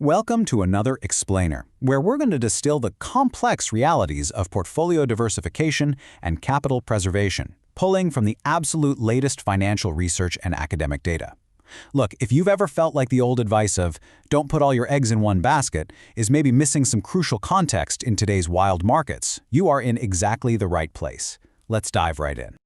Welcome to another Explainer, where we're going to distill the complex realities of portfolio diversification and capital preservation, pulling from the absolute latest financial research and academic data. Look, if you've ever felt like the old advice of "don't put all your eggs in one basket" is maybe missing some crucial context in today's wild markets, you are in exactly the right place. Let's dive right in.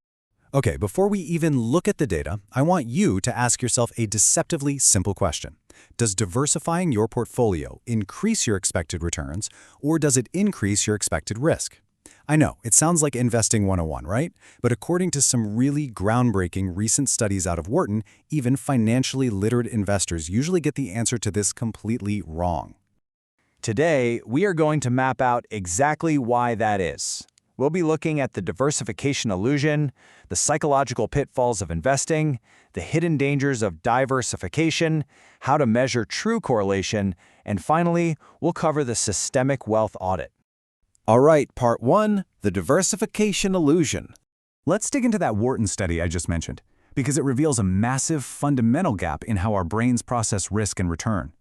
Okay, before we even look at the data, I want you to ask yourself a deceptively simple question. Does diversifying your portfolio increase your expected returns, or does it increase your expected risk? I know, it sounds like investing 101, right? But according to some really groundbreaking recent studies out of Wharton, even financially literate investors usually get the answer to this completely wrong. Today, we are going to map out exactly why that is. We'll be looking at the diversification illusion, the psychological pitfalls of investing, the hidden dangers of diversification, how to measure true correlation, and finally, we'll cover the systemic wealth audit. All right, part 1, the diversification illusion. Let's dig into that Wharton study I just mentioned, because it reveals a massive fundamental gap in how our brains process risk and return.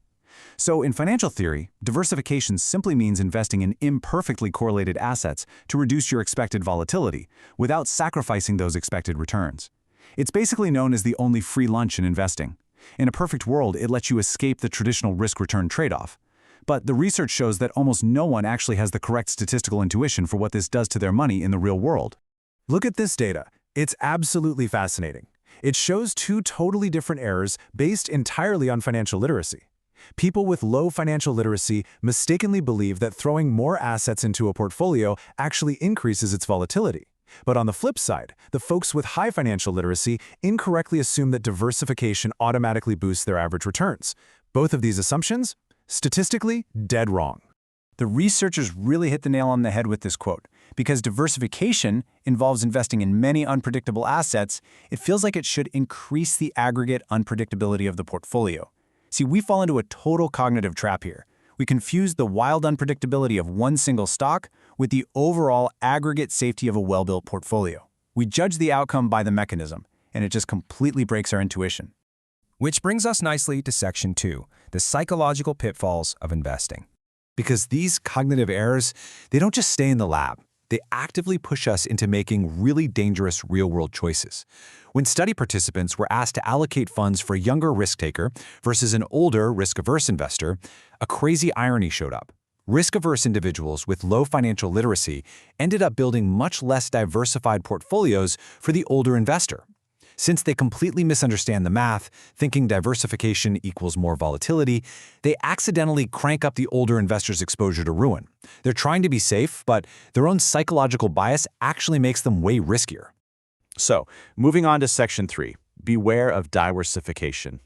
So in financial theory, diversification simply means investing in imperfectly correlated assets to reduce your expected volatility without sacrificing those expected returns. It's basically known as the only free lunch in investing. In a perfect world, it lets you escape the traditional risk-return trade-off. But the research shows that almost no one actually has the correct statistical intuition for what this does to their money in the real world. Look at this data. It's absolutely fascinating. It shows two totally different errors based entirely on financial literacy. People with low financial literacy mistakenly believe that throwing more assets into a portfolio actually increases its volatility. But on the flip side, the folks with high financial literacy incorrectly assume that diversification automatically boosts their average returns. Both of these assumptions, statistically, dead wrong. The researchers really hit the nail on the head with this quote. Because diversification involves investing in many unpredictable assets, it feels like it should increase the aggregate unpredictability of the portfolio. See, we fall into a total cognitive trap here. We confuse the wild unpredictability of one single stock with the overall aggregate safety of a well-built portfolio. We judge the outcome by the mechanism, and it just completely breaks our intuition. Which brings us nicely to Section 2, the psychological pitfalls of investing. Because these cognitive errors, they don't just stay in the lab. They actively push us into making really dangerous real-world choices. When study participants were asked to allocate funds for a younger risk-taker versus an older, risk-averse investor, a crazy irony showed up. Risk-averse individuals with low financial literacy ended up building much less diversified portfolios for the older investor. Since they completely misunderstand the math, thinking diversification equals more volatility, they accidentally crank up the older investor's exposure to ruin. They're trying to be safe, but their own psychological bias actually makes them way riskier. So, moving on to Section 3, beware of diversification.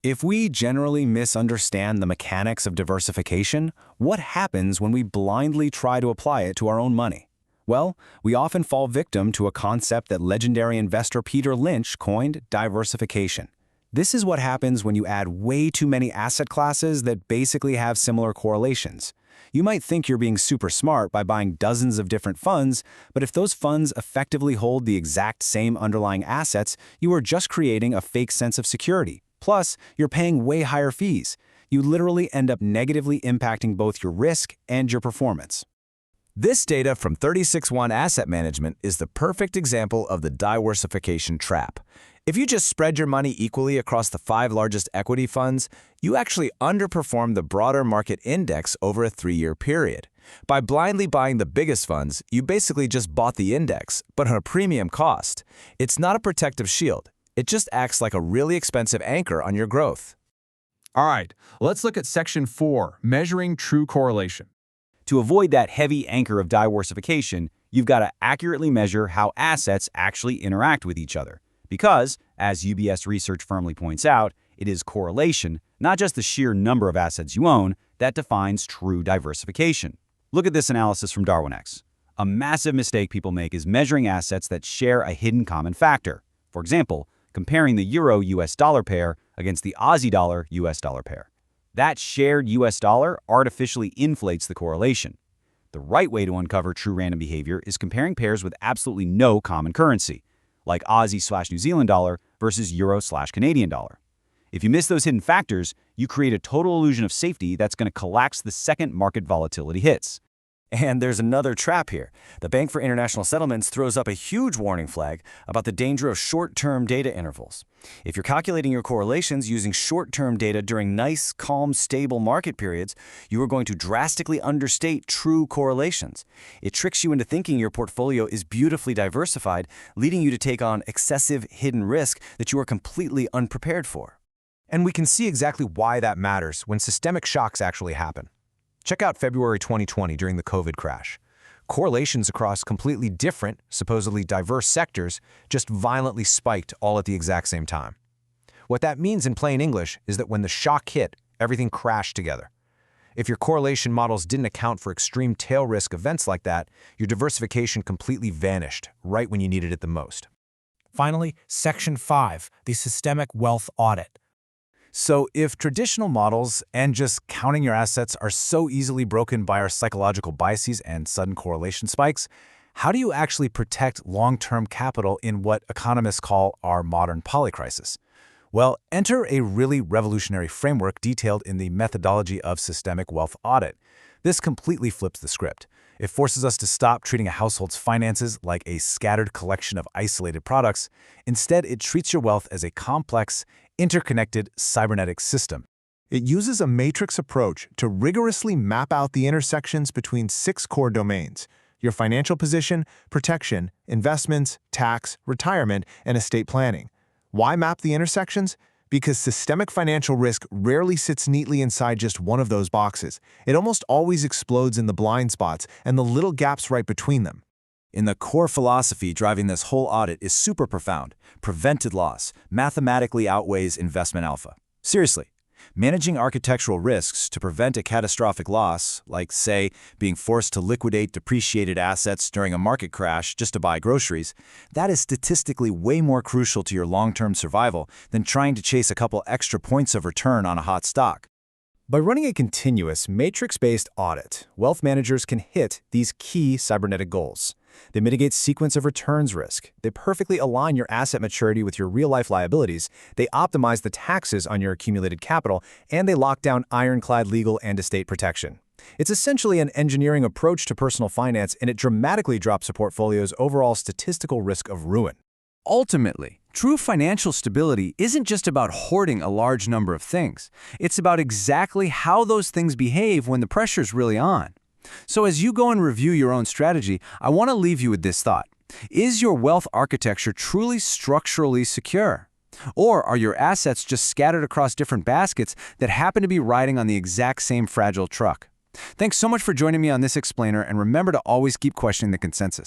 If we generally misunderstand the mechanics of diversification, what happens when we blindly try to apply it to our own money? Well, we often fall victim to a concept that legendary investor Peter Lynch coined diversification. This is what happens when you add way too many asset classes that basically have similar correlations. You might think you're being super smart by buying dozens of different funds, but if those funds effectively hold the exact same underlying assets, you are just creating a fake sense of security. Plus, you're paying way higher fees. You literally end up negatively impacting both your risk and your performance. This data from 36ONE Asset Management is the perfect example of the diversification trap. If you just spread your money equally across the 5 largest equity funds, you actually underperform the broader market index over a 3-year period. By blindly buying the biggest funds, you basically just bought the index, but at a premium cost. It's not a protective shield. It just acts like a really expensive anchor on your growth. All right, let's look at Section 4, measuring true correlation. To avoid that heavy anchor of diversification, you've got to accurately measure how assets actually interact with each other. Because, as UBS research firmly points out, it is correlation, not just the sheer number of assets you own, that defines true diversification. Look at this analysis from DarwinX. A massive mistake people make is measuring assets that share a hidden common factor. For example, comparing the Euro-US dollar pair against the Aussie dollar-US dollar pair. That shared US dollar artificially inflates the correlation. The right way to uncover true random behavior is comparing pairs with absolutely no common currency, like Aussie/New Zealand dollar versus Euro/Canadian dollar. If you miss those hidden factors, you create a total illusion of safety that's going to collapse the second market volatility hits. And there's another trap here. The Bank for International Settlements throws up a huge warning flag about the danger of short-term data intervals. If you're calculating your correlations using short-term data during nice, calm, stable market periods, you are going to drastically understate true correlations. It tricks you into thinking your portfolio is beautifully diversified, leading you to take on excessive hidden risk that you are completely unprepared for. And we can see exactly why that matters when systemic shocks actually happen. Check out February 2020 during the COVID crash. Correlations across completely different, supposedly diverse sectors just violently spiked all at the exact same time. What that means in plain English is that when the shock hit, everything crashed together. If your correlation models didn't account for extreme tail risk events like that, your diversification completely vanished right when you needed it the most. Finally, Section 5, the Systemic Wealth Audit. So if traditional models and just counting your assets are so easily broken by our psychological biases and sudden correlation spikes, how do you actually protect long-term capital in what economists call our modern polycrisis? Well, enter a really revolutionary framework detailed in the methodology of systemic wealth audit. This completely flips the script. It forces us to stop treating a household's finances like a scattered collection of isolated products. Instead, it treats your wealth as a complex, interconnected cybernetic system. It uses a matrix approach to rigorously map out the intersections between 6 core domains: your financial position, protection, investments, tax, retirement, and estate planning. Why map the intersections? Because systemic financial risk rarely sits neatly inside just one of those boxes. It almost always explodes in the blind spots and the little gaps right between them. And the core philosophy driving this whole audit is super profound. Prevented loss mathematically outweighs investment alpha. Seriously, managing architectural risks to prevent a catastrophic loss, like, say, being forced to liquidate depreciated assets during a market crash just to buy groceries, that is statistically way more crucial to your long-term survival than trying to chase a couple extra points of return on a hot stock. By running a continuous, matrix-based audit, wealth managers can hit these key cybernetic goals. They mitigate sequence of returns risk. They perfectly align your asset maturity with your real-life liabilities. They optimize the taxes on your accumulated capital, and they lock down ironclad legal and estate protection. It's essentially an engineering approach to personal finance, and it dramatically drops a portfolio's overall statistical risk of ruin. Ultimately, true financial stability isn't just about hoarding a large number of things. It's about exactly how those things behave when the pressure's really on. So as you go and review your own strategy, I want to leave you with this thought. Is your wealth architecture truly structurally secure? Or are your assets just scattered across different baskets that happen to be riding on the exact same fragile truck? Thanks so much for joining me on this explainer, and remember to always keep questioning the consensus.